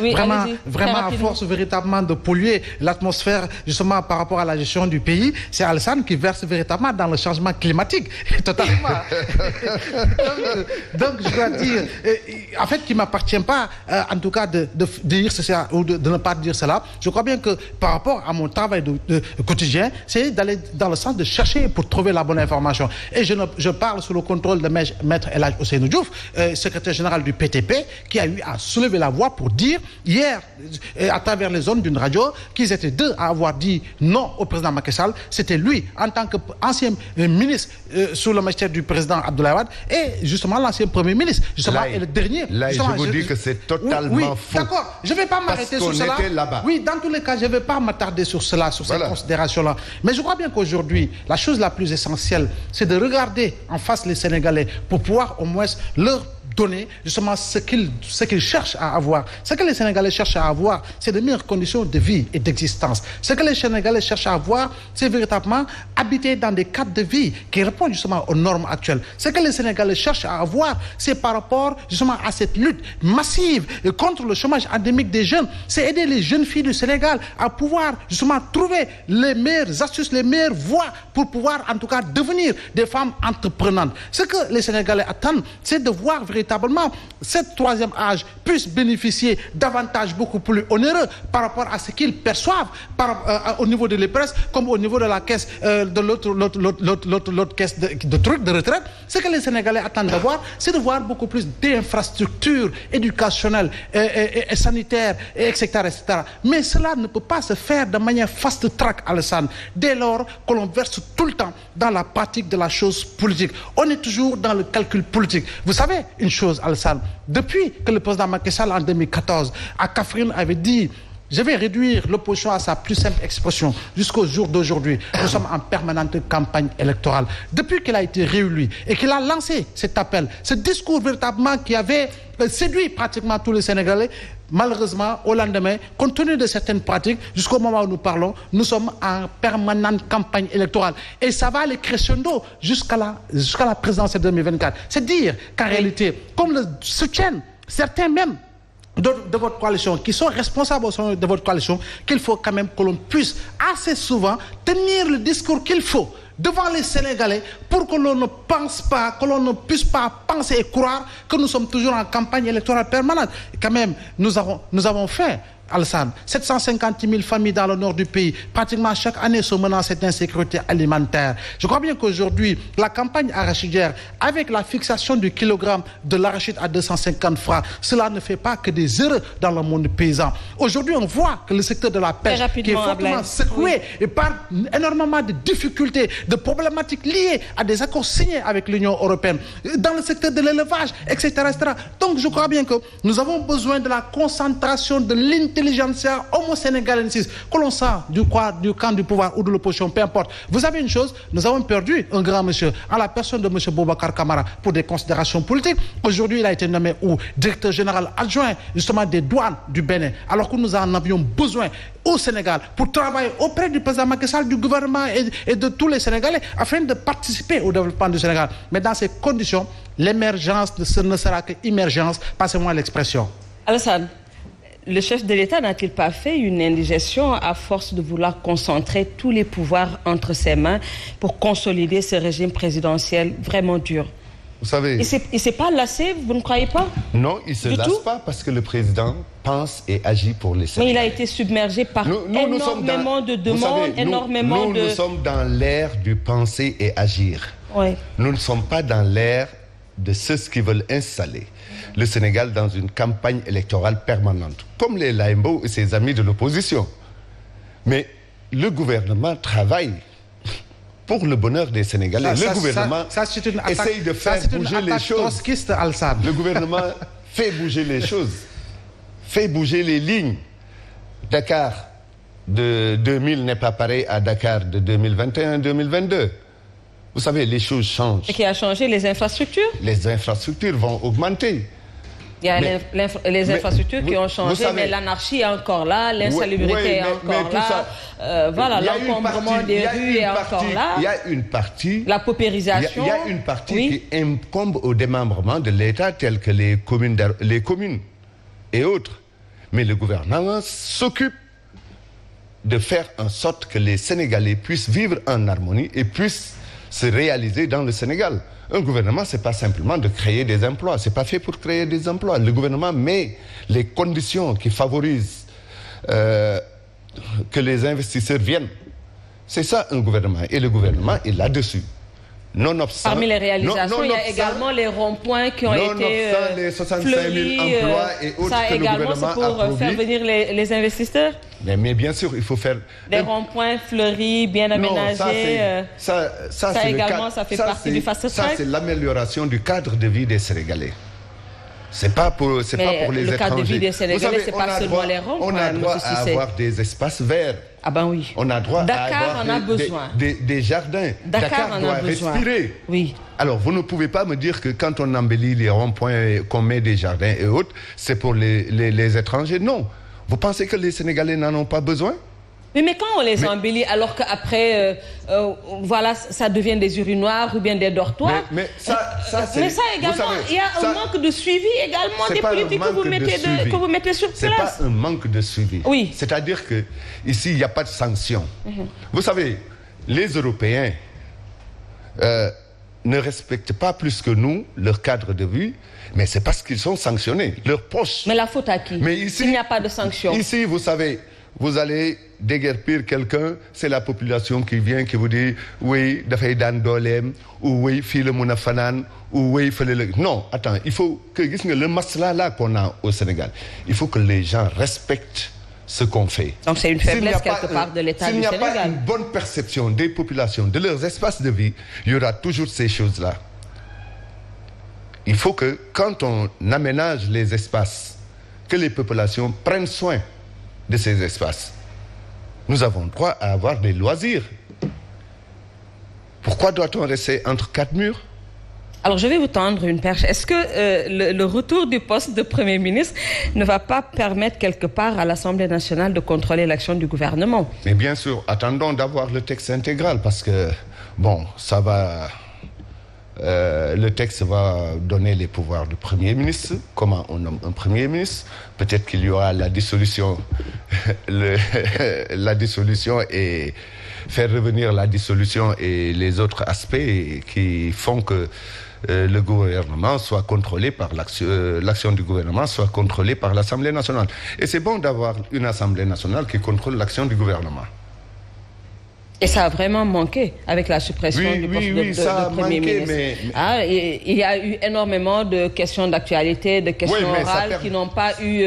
Oui, vraiment à force véritablement de polluer l'atmosphère justement par rapport à la gestion du pays, c'est Alassane qui verse véritablement dans le changement climatique, totalement. donc je dois dire, en fait, qu'il ne m'appartient pas, en tout cas, de dire cela ou de ne pas dire cela. Je crois bien que par rapport à mon travail de quotidien, c'est d'aller dans le sens de chercher pour trouver la bonne information. Et je parle sous le contrôle de Maître El Hadj Ousseynou Diouf, secrétaire général du PTP, qui a eu à soulever la voix pour dire hier, à travers les zones d'une radio, qu'ils étaient deux à avoir dit non au président Macky Sall. C'était lui, en tant qu'ancien ministre sous le magistère du président Abdoulaye Wade, et justement l'ancien premier ministre, justement, et le dernier. Là, je vous dis que c'est totalement faux. D'accord, je ne vais pas m'arrêter sur cela. Oui, dans tous les cas, je ne vais pas m'attarder sur cela, sur cette considération-là. Mais je crois bien qu'aujourd'hui, la chose la plus essentielle, c'est de regarder en face les Sénégalais pour pouvoir au moins leur donner justement ce qu'ils cherchent à avoir. Ce que les Sénégalais cherchent à avoir, c'est de meilleures conditions de vie et d'existence. Ce que les Sénégalais cherchent à avoir, c'est véritablement habiter dans des cadres de vie qui répondent justement aux normes actuelles. Ce que les Sénégalais cherchent à avoir, c'est par rapport justement à cette lutte massive contre le chômage endémique des jeunes. C'est aider les jeunes filles du Sénégal à pouvoir justement trouver les meilleures astuces, les meilleures voies pour pouvoir en tout cas devenir des femmes entreprenantes. Ce que les Sénégalais attendent, c'est de voir véritablement cette troisième âge puisse bénéficier d'avantages beaucoup plus onéreux par rapport à ce qu'ils perçoivent au niveau de l'EPRES comme au niveau de la caisse de l'autre caisse de retraite. Ce que les Sénégalais attendent d'avoir, c'est de voir beaucoup plus d'infrastructures éducationnelles et sanitaires, etc., etc. Mais cela ne peut pas se faire de manière fast-track, Alassane, dès lors que l'on verse tout le temps dans la pratique de la chose politique. On est toujours dans le calcul politique. Vous savez une chose, Alassane, depuis que le président Macky Sall en 2014 à Kaffrine avait dit je vais réduire l'opposition à sa plus simple expression jusqu'au jour d'aujourd'hui. Nous sommes en permanente campagne électorale. Depuis qu'il a été réélu et qu'il a lancé cet appel, ce discours véritablement qui avait séduit pratiquement tous les Sénégalais, malheureusement, au lendemain, compte tenu de certaines pratiques, jusqu'au moment où nous parlons, nous sommes en permanente campagne électorale. Et ça va aller crescendo jusqu'à la présidentielle 2024. C'est dire qu'en réalité, comme le soutiennent certains même de votre coalition, qui sont responsables de votre coalition, qu'il faut quand même que l'on puisse assez souvent tenir le discours qu'il faut devant les Sénégalais pour que l'on ne pense pas, que l'on ne puisse pas penser et croire que nous sommes toujours en campagne électorale permanente. Et quand même, nous avons fait, Alassane, 750 000 familles dans le nord du pays, pratiquement chaque année se menacent cette insécurité alimentaire. Je crois bien qu'aujourd'hui, la campagne arachidière, avec la fixation du kilogramme de l'arachide à 250 francs, cela ne fait pas que des erreurs dans le monde paysan. Aujourd'hui, on voit que le secteur de la pêche, qui est fortement secoué et par énormément de difficultés, de problématiques liées à des accords signés avec l'Union européenne, dans le secteur de l'élevage, etc., etc. Donc, je crois bien que nous avons besoin de la concentration de l'intelligentsia homo-sénégalensis, que l'on sent du camp du pouvoir ou de l'opposition, peu importe. Vous savez une chose, nous avons perdu un grand monsieur, en la personne de M. Boubacar Camara, pour des considérations politiques. Aujourd'hui, il a été nommé directeur général adjoint, justement, des douanes du Bénin, alors que nous en avions besoin au Sénégal pour travailler auprès du président Macky Sall, du gouvernement et de tous les Sénégalais, afin de participer au développement du Sénégal. Mais dans ces conditions, l'émergence ne sera qu'émergence, passez-moi l'expression. Alassane, le chef de l'État n'a-t-il pas fait une indigestion à force de vouloir concentrer tous les pouvoirs entre ses mains pour consolider ce régime présidentiel vraiment dur? Vous savez... Il ne s'est pas lassé, vous ne croyez pas? Non, il ne se lasse pas parce que le président pense et agit pour les Sénégalais. Mais il a été submergé par énormément de demandes, Nous sommes dans l'ère du penser et agir. Oui. Nous ne sommes pas dans l'ère de ceux qui veulent installer le Sénégal dans une campagne électorale permanente, comme les Laimbo et ses amis de l'opposition. Mais le gouvernement travaille pour le bonheur des Sénégalais. Le gouvernement essaye de faire bouger les choses. Le gouvernement fait bouger les choses, fait bouger les lignes. Dakar de 2000 n'est pas pareil à Dakar de 2021-2022. Vous savez, les choses changent. Et qui a changé les infrastructures? Les infrastructures vont augmenter. Il y a les infrastructures qui ont changé, mais l'anarchie est encore là, l'insalubrité est encore là. Voilà, l'encombrement des rues est encore là. Il y a une partie... La paupérisation. Il y a une partie qui incombe au démembrement de l'État, telles que les communes et autres. Mais le gouvernement s'occupe de faire en sorte que les Sénégalais puissent vivre en harmonie et puissent se réaliser dans le Sénégal. Un gouvernement, ce n'est pas simplement de créer des emplois. Ce n'est pas fait pour créer des emplois. Le gouvernement met les conditions qui favorisent que les investisseurs viennent. C'est ça un gouvernement. Et le gouvernement est là-dessus. Nonobstant, parmi les réalisations, il y a également les ronds-points qui ont été les 65 fleuris, 000 emplois et autres ça que également, le gouvernement c'est pour faire venir les investisseurs. Mais bien sûr, il faut faire... Des ronds-points fleuris, bien aménagés. Ça également, ça fait partie du fast track. Ça, c'est l'amélioration du cadre de vie des Sénégalais. C'est pas pour les étrangers. Le cadre de vie des Sénégalais, c'est pas seulement les ronds-points. On a droit à avoir des espaces verts. Ah ben oui. On a droit Dakar à en a besoin. Des jardins. Dakar doit en a besoin. Respirer. Oui. Alors, vous ne pouvez pas me dire que quand on embellit les ronds-points, qu'on met des jardins et autres, c'est pour les étrangers. Non. Vous pensez que les Sénégalais n'en ont pas besoin? Oui, mais quand on les embellit, alors qu'après, voilà, ça devient des urinoirs ou bien des dortoirs. Mais ça également, savez, il y a un manque de suivi également des politiques que vous mettez sur place. C'est pas un manque de suivi. Oui. C'est-à-dire que ici, il n'y a pas de sanctions. Vous savez, les Européens ne respectent pas plus que nous leur cadre de vie, mais c'est parce qu'ils sont sanctionnés. Leur poche. Mais la faute à qui? S'il n'y a pas de sanctions. Ici, vous savez, vous allez déguerpir quelqu'un, c'est la population qui vient, qui vous dit oui, dafay dan dolem, ou oui, fii la mun a fanaan, ou oui, fële la. Non, attends, il faut que, gis nga le masla là qu'on a au Sénégal, il faut que les gens respectent ce qu'on fait. Donc c'est une faiblesse quelque part de l'État du Sénégal. S'il n'y a pas une bonne perception des populations, de leurs espaces de vie, il y aura toujours ces choses-là. Il faut que quand on aménage les espaces, que les populations prennent soin de ces espaces. Nous avons droit à avoir des loisirs. Pourquoi doit-on rester entre quatre murs? Alors, je vais vous tendre une perche. Est-ce que le retour du poste de Premier ministre ne va pas permettre quelque part à l'Assemblée nationale de contrôler l'action du gouvernement? Mais bien sûr, attendons d'avoir le texte intégral parce que, bon, ça va... le texte va donner les pouvoirs du Premier ministre. Comment on nomme un Premier ministre? Peut-être qu'il y aura la dissolution, la dissolution et faire revenir la dissolution et les autres aspects qui font que le gouvernement soit contrôlé par l'action du gouvernement soit contrôlée par l'Assemblée nationale. Et c'est bon d'avoir une Assemblée nationale qui contrôle l'action du gouvernement. Et ça a vraiment manqué avec la suppression du poste de Premier ministre. Il y a eu énormément de questions d'actualité, de questions orales qui n'ont pas eu